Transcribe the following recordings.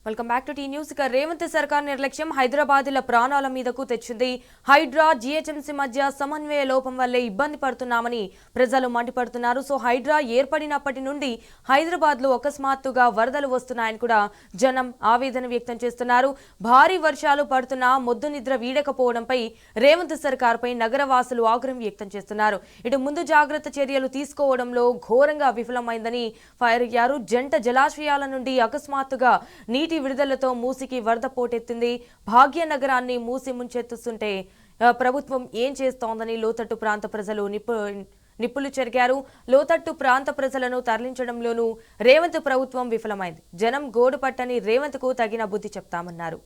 Welcome back to T News. ఇక రేవంత్ సర్కార్ నిర్లక్ష్యం హైదరాబాదీల ప్రాణాల మీదకు తెచ్చింది. హైడ్రా జీహెచ్ఎంసీ మధ్య సమన్వయ లోపం వల్లే ఇబ్బంది పడుతున్నామని ప్రజలు మండిపడుతున్నారు. సో హైడ్రా ఏర్పడినప్పటి నుండి హైదరాబాద్ లో అకస్మాత్తుగా వరదలు వస్తున్నాయని కూడా జనం ఆవేదన వ్యక్తం చేస్తున్నారు. భారీ వర్షాలు పడుతున్నా మొద్దు నిద్ర వీడకపోవడంపై రేవంత్ సర్కార్ పై నగరవాసులు ఆగ్రహం వ్యక్తం చేస్తున్నారు. ఇటు ముందు జాగ్రత్త చర్యలు తీసుకోవడంలో ఘోరంగా విఫలమైందని ఫైర్ అయ్యారు. జంట జలాశయాల నుండి అకస్మాత్తుగా నీటి విడుదలతో మూసికి వరద పోటెత్తింది. భాగ్యనగరాన్ని మూసి ముంచెత్తుస్తుంటే ప్రభుత్వం ఏం చేస్తోందని లోతట్టు ప్రాంత ప్రజలు నిప్పులు చెరిగారు. లోతట్టు ప్రాంత ప్రజలను తరలించడంలోనూ రేవంత్ ప్రభుత్వం విఫలమైంది. జనం గోడు పట్టని రేవంత్ కు తగిన బుద్ధి చెప్తామన్నారు.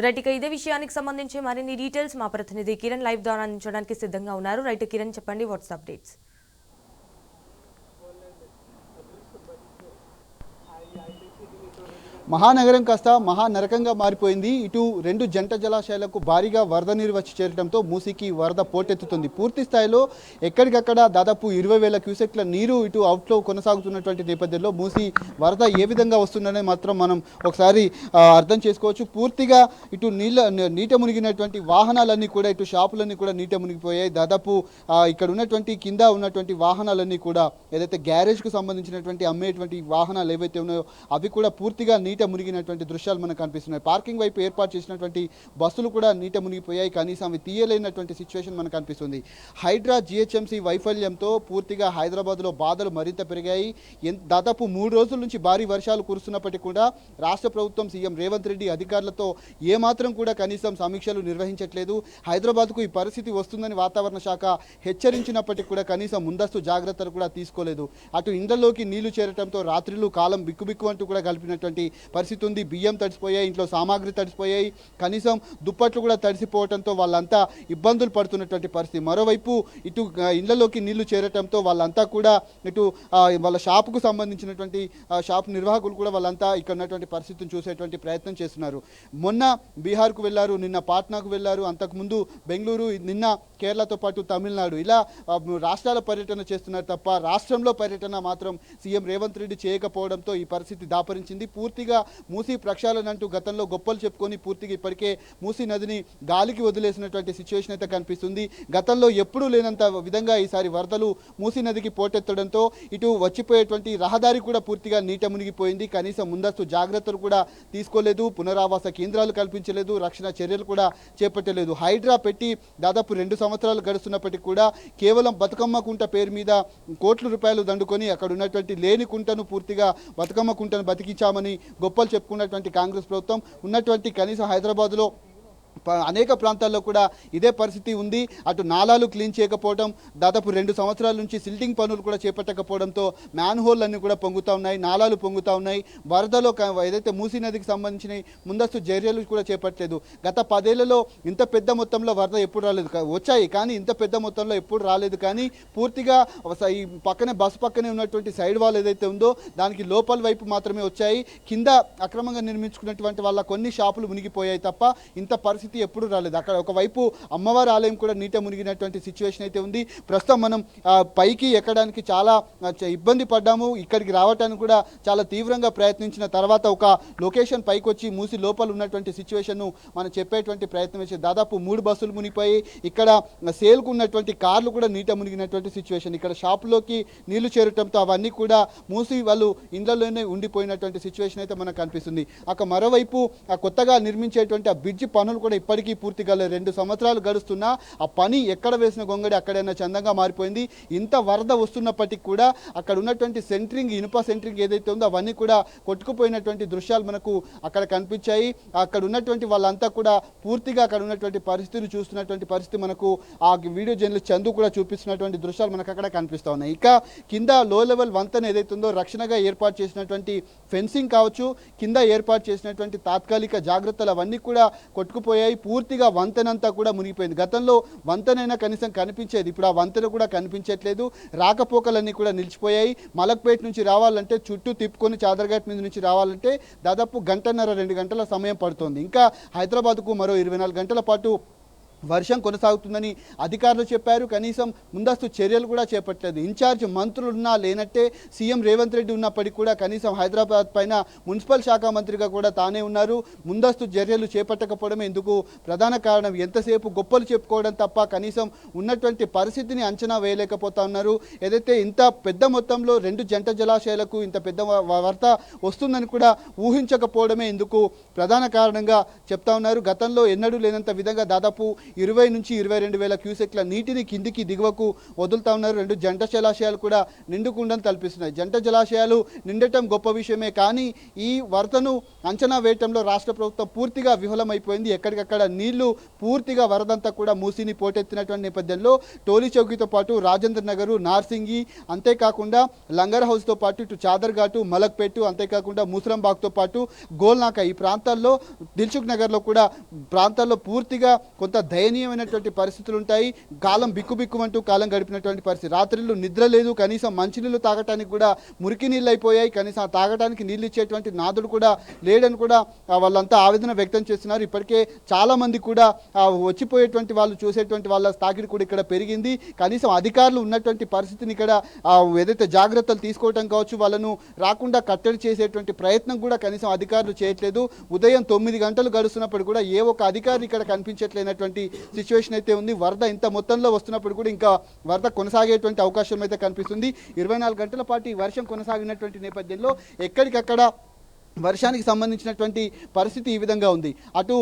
రైట్, ఇక ఇదే విషయానికి సంబంధించి మరిన్ని డీటెయిల్స్ మా ప్రతినిధి కిరణ్ లైవ్ ద్వారా అందించడానికి సిద్ధంగా ఉన్నారు. రైట్ కిరణ్, చెప్పండి వాట్స్ అప్డేట్స్. మహానగరం కాస్త మహానరకంగా మారిపోయింది. ఇటు రెండు జంట జలాశయాలకు భారీగా వరద నీరు వచ్చి చేరడంతో మూసీకి వరద పోటెత్తుతుంది. పూర్తి స్థాయిలో ఎక్కడికక్కడ దాదాపు 20,000 క్యూసెక్ల నీరు ఇటు అవుట్లో కొనసాగుతున్నటువంటి నేపథ్యంలో మూసీ వరద ఏ విధంగా వస్తుందనే మాత్రం మనం ఒకసారి అర్థం చేసుకోవచ్చు. పూర్తిగా ఇటు నీట మునిగినటువంటి వాహనాలన్నీ కూడా, ఇటు షాపులన్నీ కూడా నీట మునిగిపోయాయి. దాదాపు ఇక్కడ ఉన్నటువంటి కింద ఉన్నటువంటి వాహనాలన్నీ కూడా, ఏదైతే గ్యారేజ్కు సంబంధించినటువంటి అమ్మేటువంటి వాహనాలు ఏవైతే ఉన్నాయో అవి కూడా పూర్తిగా నీట మునిగినటువంటి దృశ్యాలు మనకు కనిపిస్తున్నాయి. పార్కింగ్ వైపు ఏర్పాటు చేసినటువంటి బస్సులు కూడా నీట మునిగిపోయాయి. కనీసం అవి తీయలేనటువంటి సిచ్యువేషన్ మనకు కనిపిస్తుంది. హైడ్రా జీహెచ్ఎంసీ వైఫల్యంతో పూర్తిగా హైదరాబాద్లో బాధలు మరింత పెరిగాయి. దాదాపు 3 రోజుల నుంచి భారీ వర్షాలు కురుస్తున్నప్పటికీ కూడా రాష్ట్ర ప్రభుత్వం, సీఎం రేవంత్ రెడ్డి అధికారులతో ఏమాత్రం కూడా కనీసం సమీక్షలు నిర్వహించట్లేదు. హైదరాబాద్కు ఈ పరిస్థితి వస్తుందని వాతావరణ శాఖ హెచ్చరించినప్పటికీ కూడా కనీసం ముందస్తు జాగ్రత్తలు కూడా తీసుకోలేదు. అటు ఇండ్లలోకి నీళ్లు చేరటంతో రాత్రులు కాలం బిక్కుబిక్కు అంటూ కూడా గడిపినటువంటి పరిస్థితి ఉంది. బియ్యం తడిసిపోయాయి, ఇంట్లో సామాగ్రి తడిసిపోయాయి, కనీసం దుప్పట్లు కూడా తడిసిపోవడంతో వాళ్ళంతా ఇబ్బందులు పడుతున్నటువంటి పరిస్థితి. మరోవైపు ఇటు ఇళ్లలోకి నీళ్లు చేరటంతో వాళ్ళంతా కూడా ఇటు వాళ్ళ షాపుకు సంబంధించినటువంటి షాప్ నిర్వాహకులు కూడా వాళ్ళంతా ఇక్కడ ఉన్నటువంటి పరిస్థితిని చూసేటువంటి ప్రయత్నం చేస్తున్నారు. మొన్న బీహార్కు వెళ్ళారు, నిన్న పాట్నాకు వెళ్ళారు, అంతకుముందు బెంగళూరు, నిన్న కేరళతో పాటు తమిళనాడు, ఇలా రాష్ట్రాల పర్యటన చేస్తున్నారు తప్ప రాష్ట్రంలో పర్యటన మాత్రం సీఎం రేవంత్ రెడ్డి చేయకపోవడంతో ఈ పరిస్థితి దాపరించింది. పూర్తిగా మూసీ ప్రక్షాళన అంటూ గతంలో గొప్పలు చెప్పుకొని పూర్తిగా ఇప్పటికే మూసీ నదిని గాలికి వదిలేసినటువంటి సిచ్యువేషన్ అయితే కనిపిస్తుంది. గతంలో ఎప్పుడూ లేనంత విధంగా ఈసారి వరదలు మూసీ నదికి పోటెత్తడంతో ఇటు వచ్చిపోయేటువంటి రహదారి కూడా పూర్తిగా నీట మునిగిపోయింది. కనీసం ముందస్తు జాగ్రత్తలు కూడా తీసుకోలేదు, పునరావాస కేంద్రాలు కల్పించలేదు, రక్షణ చర్యలు కూడా చేపట్టలేదు. హైడ్రా పెట్టి దాదాపు 2 సంవత్సరాలు గడుస్తున్నప్పటికీ కూడా కేవలం బతుకమ్మ కుంట పేరు మీద కోట్ల రూపాయలు దండుకొని అక్కడ ఉన్నటువంటి లేని కుంటను పూర్తిగా బతుకమ్మ కుంటను బతికించామని గొప్పలు చెప్పుకున్నటువంటి కాంగ్రెస్ ప్రభుత్వం ఉన్నటువంటి కనీసం హైదరాబాద్లో అనేక ప్రాంతాల్లో కూడా ఇదే పరిస్థితి ఉంది. అటు నాలాలు క్లీన్ చేయకపోవడం, దాదాపు 2 సంవత్సరాల నుంచి సిల్టింగ్ పనులు కూడా చేపట్టకపోవడంతో మ్యాన్ హోల్ అన్నీ కూడా పొంగుతూ ఉన్నాయి, నాలాలు పొంగుతూ ఉన్నాయి. వరదలో ఏదైతే మూసీ నదికి సంబంధించిన ముందస్తు చర్యలు కూడా చేపట్టలేదు. గత 10 ఏళ్లలో ఇంత పెద్ద మొత్తంలో వరద ఎప్పుడు రాలేదు, వచ్చాయి కానీ ఇంత పెద్ద మొత్తంలో ఎప్పుడు రాలేదు. కానీ పూర్తిగా ఈ పక్కనే బస్సు పక్కనే ఉన్నటువంటి సైడ్ వాల్ ఏదైతే ఉందో దానికి లోపల వైపు మాత్రమే వచ్చాయి. కింద అక్రమంగా నిర్మించుకున్నటువంటి వాళ్ళ కొన్ని షాపులు మునిగిపోయాయి తప్ప ఇంత పరిస్థితి ఎప్పుడు రాలేదు. అక్కడ ఒకవైపు అమ్మవారి ఆలయం కూడా నీట మునిగినటువంటి సిచ్యువేషన్ అయితే ఉంది. ప్రస్తుతం మనం పైకి ఎక్కడానికి చాలా ఇబ్బంది పడ్డాము. ఇక్కడికి రావడానికి కూడా చాలా తీవ్రంగా ప్రయత్నించిన తర్వాత ఒక లొకేషన్ పైకి వచ్చి మూసి లోపల ఉన్నటువంటి సిచ్యువేషన్ను మనం చెప్పేటువంటి ప్రయత్నం చేసి దాదాపు 3 బస్సులు మునిగిపోయి ఇక్కడ సేల్కు ఉన్నటువంటి కార్లు కూడా నీట మునిగినటువంటి సిచ్యువేషన్. ఇక్కడ షాపులోకి నీళ్లు చేరటంతో అవన్నీ కూడా మూసి వాళ్ళు ఇండ్లలోనే ఉండిపోయినటువంటి సిచ్యువేషన్ అయితే మనకు కనిపిస్తుంది. మరోవైపు కొత్తగా నిర్మించేటువంటి ఆ బ్రిడ్జి పనులు కూడా ఇప్పటికీ పూర్తిగా 2 సంవత్సరాలు గడుస్తున్నా ఆ పని ఎక్కడ వేసిన గొంగడి అక్కడైనా చందంగా మారిపోయింది. ఇంత వరద వస్తున్నప్పటికీ కూడా అక్కడ ఉన్నటువంటి సెంట్రింగ్, ఇనుప సెంట్రింగ్ ఏదైతే ఉందో అవన్నీ కూడా కొట్టుకుపోయినటువంటి దృశ్యాలు మనకు అక్కడ కనిపించాయి. అక్కడ ఉన్నటువంటి వాళ్ళంతా కూడా పూర్తిగా అక్కడ ఉన్నటువంటి పరిస్థితిని చూస్తున్నటువంటి పరిస్థితి మనకు ఆ వీడియో జర్నలిస్ట్ చందు కూడా చూపిస్తున్నటువంటి దృశ్యాలు మనకు అక్కడ కనిపిస్తూ ఉన్నాయి. ఇక కింద లో లెవెల్ వంతెన ఏదైతే ఉందో రక్షణగా ఏర్పాటు చేసినటువంటి ఫెన్సింగ్ కావచ్చు, కింద ఏర్పాటు చేసినటువంటి తాత్కాలిక జాగ్రత్తలు అవన్నీ కూడా కొట్టుకుపోయాయి. పూర్తిగా వంతెనంతా కూడా మునిగిపోయింది. గతంలో వంతెనైనా కనీసం కనిపించేది, ఇప్పుడు ఆ వంతెన కూడా కనిపించట్లేదు. రాకపోకలన్నీ కూడా నిలిచిపోయాయి. మలక్పేట నుంచి రావాలంటే చుట్టూ తిప్పుకొని చాదర్ఘాట్ మీద నుంచి రావాలంటే దాదాపు 1.5-2 గంటల సమయం పడుతుంది. ఇంకా హైదరాబాద్కు మరో 24 గంటల పాటు వర్షం కొనసాగుతుందని అధికారులు చెప్పారు. కనీసం ముందస్తు చర్యలు కూడా చేపట్టలేదు. ఇన్ఛార్జ్ మంత్రులు ఉన్నా లేనట్టే సీఎం రేవంత్ రెడ్డి ఉన్నప్పటికీ కూడా కనీసం హైదరాబాద్ పైన మున్సిపల్ శాఖ మంత్రిగా కూడా తానే ఉన్నారు. ముందస్తు చర్యలు చేపట్టకపోవడమే ఇందుకు ప్రధాన కారణం. ఎంతసేపు గొప్పలు చెప్పుకోవడం తప్ప కనీసం ఉన్నటువంటి పరిస్థితిని అంచనా వేయలేకపోతా ఉన్నారు. ఏదైతే ఇంత పెద్ద మొత్తంలో 2 జంట జలాశయాలకు ఇంత పెద్ద వార్త వస్తుందని కూడా ఊహించకపోవడమే ఇందుకు ప్రధాన కారణంగా చెప్తా ఉన్నారు. గతంలో ఎన్నడూ లేనంత విధంగా దాదాపు 20 నుంచి 22 వేల క్యూసెక్ల నీటిని కిందికి దిగువకు వదులుతా ఉన్నారు. 2 జంట జలాశయాలు కూడా నిండుకుండని తలపిస్తున్నాయి. జంట జలాశయాలు నిండటం గొప్ప విషయమే, కానీ ఈ వరదను అంచనా వేయటంలో రాష్ట్ర ప్రభుత్వం పూర్తిగా విఫలమైపోయింది. ఎక్కడికక్కడ నీళ్లు పూర్తిగా వరదంతా కూడా మూసిని పోటెత్తినటువంటి నేపథ్యంలో టోలీ చౌకీతో పాటు రాజేంద్ర నగరు, నార్సింగి, అంతేకాకుండా లంగర్ హౌస్తో పాటు ఇటు చాదర్ఘాటు, మలక్పేటు, అంతేకాకుండా మూసరంబాగ్తో పాటు గోల్నాక ఈ ప్రాంతాల్లో, దిల్సుఖ్ నగర్లో కూడా ప్రాంతాల్లో పూర్తిగా కొంత దయనీయమైనటువంటి పరిస్థితులు ఉంటాయి. కాలం బిక్కుబిక్కుమంటూ కాలం గడిపినటువంటి పరిస్థితి. రాత్రిళ్ళు నిద్ర లేదు, కనీసం మంచినీళ్ళు తాగటానికి కూడా మురికి నీళ్ళు అయిపోయాయి. కనీసం ఆ తాగటానికి నీళ్ళు ఇచ్చేటువంటి నాదుడు కూడా లేడని కూడా వాళ్ళంతా ఆవేదన వ్యక్తం చేస్తున్నారు. ఇప్పటికే చాలామంది కూడా వచ్చిపోయేటువంటి వాళ్ళు చూసేటువంటి వాళ్ళ తాకిడి కూడా ఇక్కడ పెరిగింది. కనీసం అధికారులు ఉన్నటువంటి పరిస్థితిని ఇక్కడ ఏదైతే జాగ్రత్తలు తీసుకోవటం కావచ్చు, వాళ్ళను రాకుండా కట్టడి చేసేటువంటి ప్రయత్నం కూడా కనీసం అధికారులు చేయట్లేదు. ఉదయం 9 గంటలు గడుస్తున్నప్పుడు కూడా ఏ ఒక్క అధికారి ఇక్కడ కనిపించట్లేనటువంటి సిచ్యువేషన్ అయితే ఉంది. వరద ఇంత మొత్తంలో వస్తున్నప్పుడు కూడా ఇంకా వరద కొనసాగేటువంటి అవకాశం అయితే కనిపిస్తుంది. 24 గంటల పాటు ఈ వర్షం కొనసాగినటువంటి నేపథ్యంలో ఎక్కడికక్కడ వర్షానికి సంబంధించినటువంటి పరిస్థితి ఈ విధంగా ఉంది. అటు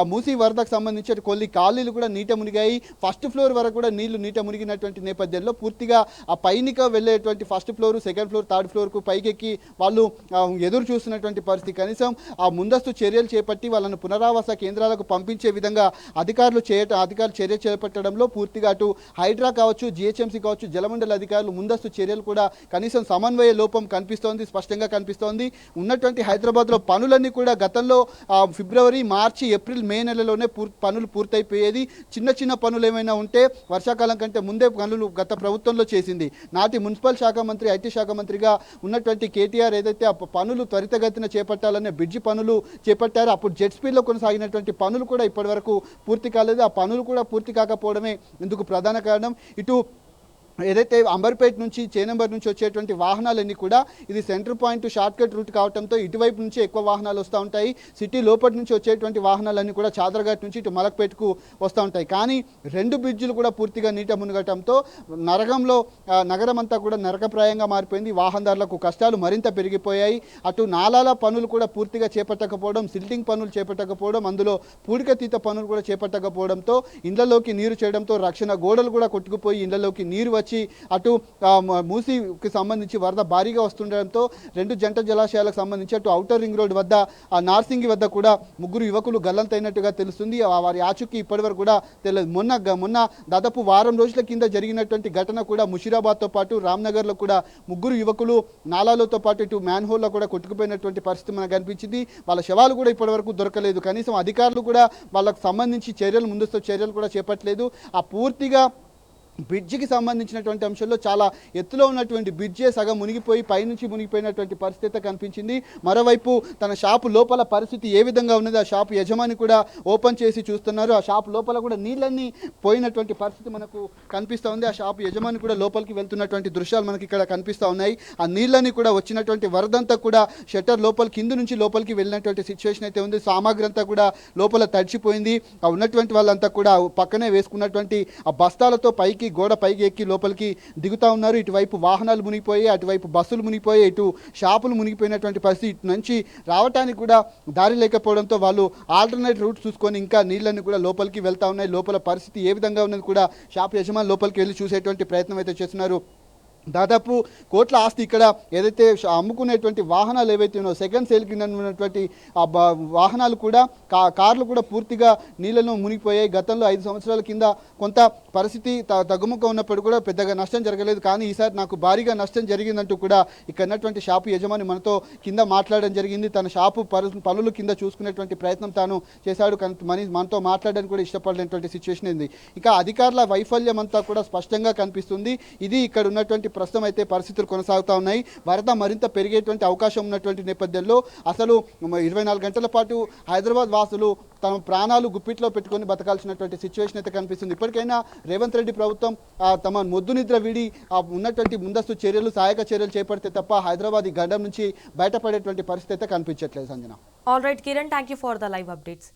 మూసీ వరదకు సంబంధించి అటు కొన్ని కాలనీలు కూడా నీట మునిగాయి. ఫస్ట్ ఫ్లోర్ వరకు కూడా నీళ్లు నీట మునిగినటువంటి నేపథ్యంలో పూర్తిగా ఆ పైనికి వెళ్ళేటువంటి first floor, second floor, third ఫ్లోర్కు పైకెక్కి వాళ్ళు ఎదురు చూస్తున్నటువంటి పరిస్థితి. కనీసం ఆ ముందస్తు చర్యలు చేపట్టి వాళ్ళను పునరావాస కేంద్రాలకు పంపించే విధంగా అధికారులు చర్య చేపట్టడంలో పూర్తిగా అటు హైడ్రా కావచ్చు, జిహెచ్ఎంసీ కావచ్చు, జలమండలి అధికారులు ముందస్తు చర్యలు కూడా కనీసం సమన్వయ లోపం కనిపిస్తోంది, స్పష్టంగా కనిపిస్తోంది. ఉన్నటువంటి హైదరాబాద్లో పనులన్నీ కూడా గతంలో ఫిబ్రవరి, మార్చి, ఏప్రిల్, మే నెలలోనే పనులు పూర్తయిపోయేది. చిన్న చిన్న పనులు ఏమైనా ఉంటే వర్షాకాలం కంటే ముందే పనులు గత ప్రభుత్వంలో చేసింది. నాటి మున్సిపల్ శాఖ మంత్రి, ఐటీ శాఖ మంత్రిగా ఉన్నటువంటి కేటీఆర్ ఏదైతే ఆ పనులు త్వరితగతిన చేపట్టాలనే బ్రిడ్జి పనులు చేపట్టారో అప్పుడు జెట్ స్పీడ్లో కొనసాగినటువంటి పనులు కూడా ఇప్పటివరకు పూర్తి కాలేదు. ఆ పనులు కూడా పూర్తి కాకపోవడమే ఇందుకు ప్రధాన కారణం. ఇటు ఏదైతే అంబర్పేట నుంచి, చేనంబర్ నుంచి వచ్చేటువంటి వాహనాలన్నీ కూడా ఇది centre point shortcut route కావడంతో ఇటువైపు నుంచి ఎక్కువ వాహనాలు వస్తూ ఉంటాయి. సిటీ లోపటి నుంచి వచ్చేటువంటి వాహనాలన్నీ కూడా చాదర్ఘాట్ నుంచి ఇటు మలక్పేటకు వస్తూ ఉంటాయి. కానీ 2 బ్రిడ్జిలు కూడా పూర్తిగా నీట మునగటంతో నగరం అంతా కూడా నరకప్రాయంగా మారిపోయింది. వాహనదారులకు కష్టాలు మరింత పెరిగిపోయాయి. అటు నాలాల పనులు కూడా పూర్తిగా చేపట్టకపోవడం, సిల్టింగ్ పనులు చేపట్టకపోవడం, అందులో పూడికతీత పనులు కూడా చేపట్టకపోవడంతో ఇళ్లలోకి నీరు చేయడంతో రక్షణ గోడలు కూడా కొట్టుకుపోయి ఇళ్లలోకి నీరు వచ్చి అటు మూసీకి సంబంధించి వరద భారీగా వస్తుండడంతో 2 జంట జలాశయాలకు సంబంధించి అటు ఔటర్ రింగ్ రోడ్ వద్ద నార్సింగి వద్ద కూడా 3 యువకులు గల్లంతైనట్టుగా తెలుస్తుంది. వారి ఆచూకీ ఇప్పటివరకు కూడా తెలియదు. మొన్న దాదాపు వారం రోజుల కింద జరిగినటువంటి ఘటన కూడా ముషీరాబాద్తో పాటు రామ్నగర్లో కూడా 3 యువకులు నాలాలతో పాటు ఇటు మ్యాన్ హోల్లో కూడా కొట్టుకుపోయినటువంటి పరిస్థితి మనకు కనిపించింది. వాళ్ళ శవాలు కూడా ఇప్పటివరకు దొరకలేదు. కనీసం అధికారులు కూడా వాళ్ళకు సంబంధించి ముందస్తు చర్యలు కూడా చేపట్టలేదు. ఆ పూర్తిగా బ్రిడ్జికి సంబంధించినటువంటి అంశంలో చాలా ఎత్తులో ఉన్నటువంటి బ్రిడ్జే సగం మునిగిపోయి పైనుంచి మునిగిపోయినటువంటి పరిస్థితి కనిపించింది. మరోవైపు తన షాపు లోపల పరిస్థితి ఏ విధంగా ఉన్నది ఆ షాపు యజమాని కూడా ఓపెన్ చేసి చూస్తున్నారు. ఆ షాపు లోపల కూడా నీళ్ళన్నీ పోయినటువంటి పరిస్థితి మనకు కనిపిస్తూ ఉంది. ఆ షాపు యజమాని కూడా లోపలికి వెళ్తున్నటువంటి దృశ్యాలు మనకి ఇక్కడ కనిపిస్తూ ఉన్నాయి. ఆ నీళ్ళన్నీ కూడా వచ్చినటువంటి వరదంతా కూడా షట్టర్ కింద నుంచి లోపలికి వెళ్ళినటువంటి సిచ్యువేషన్ అయితే ఉంది. సామాగ్రి అంతా కూడా లోపల తడిచిపోయింది. ఆ ఉన్నటువంటి వాళ్ళంతా కూడా పక్కనే వేసుకున్నటువంటి ఆ బస్తాలతో గోడ పైకి ఎక్కి లోపలికి దిగుతా ఉన్నారు. ఇటువైపు వాహనాలు మునిగిపోయి, అటువైపు బస్సులు మునిగిపోయి, ఇటు షాపులు మునిగిపోయినటువంటి పరిస్థితి. ఇటు నుంచి రావడానికి కూడా దారి లేకపోవడంతో వాళ్ళు ఆల్టర్నేట్ రూట్ చూసుకొని ఇంకా నీళ్ళని కూడా లోపలికి వెళ్తా ఉన్నాయి. లోపల పరిస్థితి ఏ విధంగా ఉన్నది కూడా షాప్ యజమాని లోపలికి వెళ్ళి చూసేటువంటి ప్రయత్నం అయితే చేస్తున్నారు. దాదాపు కోట్ల ఆస్తి ఇక్కడ ఏదైతే అమ్ముకునేటువంటి వాహనాలు ఏవైతే ఉన్నాయో సెకండ్ సేల్ కింద ఉన్నటువంటి వాహనాలు కూడా కార్లు కూడా పూర్తిగా నీళ్ళలో మునిగిపోయాయి. గతంలో 5 సంవత్సరాల కింద కొంత పరిస్థితి తగ్గుముఖం ఉన్నప్పుడు కూడా పెద్దగా నష్టం జరగలేదు. కానీ ఈసారి నాకు భారీగా నష్టం జరిగిందంటూ కూడా ఇక్కడ ఉన్నటువంటి షాపు యజమాని మనతో కింద మాట్లాడడం జరిగింది. తన షాపు పనులు కింద చూసుకునేటువంటి ప్రయత్నం తాను చేశాడు. కానీ మనతో మాట్లాడడానికి కూడా ఇష్టపడినటువంటి సిచ్యువేషన్ ఉంది. ఇక అధికారుల వైఫల్యం అంతా కూడా స్పష్టంగా కనిపిస్తుంది. ఇది ఇక్కడ ఉన్నటువంటి ప్రస్తుతం అయితే పరిస్థితులు కొనసాగుతూ ఉన్నాయి. వరద మరింత పెరిగేటువంటి అవకాశం ఉన్నటువంటి నేపథ్యంలో అసలు 24 గంటల పాటు హైదరాబాద్ వాసులు తమ ప్రాణాలు గుప్పిట్లో పెట్టుకొని బతకాల్సినటువంటి సిచ్యువేషన్ అయితే కనిపిస్తుంది. ఇప్పటికైనా రేవంత్ రెడ్డి ప్రభుత్వం తమ మొద్దు నిద్ర వీడి ఉన్నటువంటి ముందస్తు చర్యలు, సహాయక చర్యలు చేపడితే తప్ప హైదరాబాద్ ఈ గండం నుంచి బయటపడేటువంటి పరిస్థితి అయితే కనిపించట్లేదు Sanjana. All right Kiran, thank you for the live updates.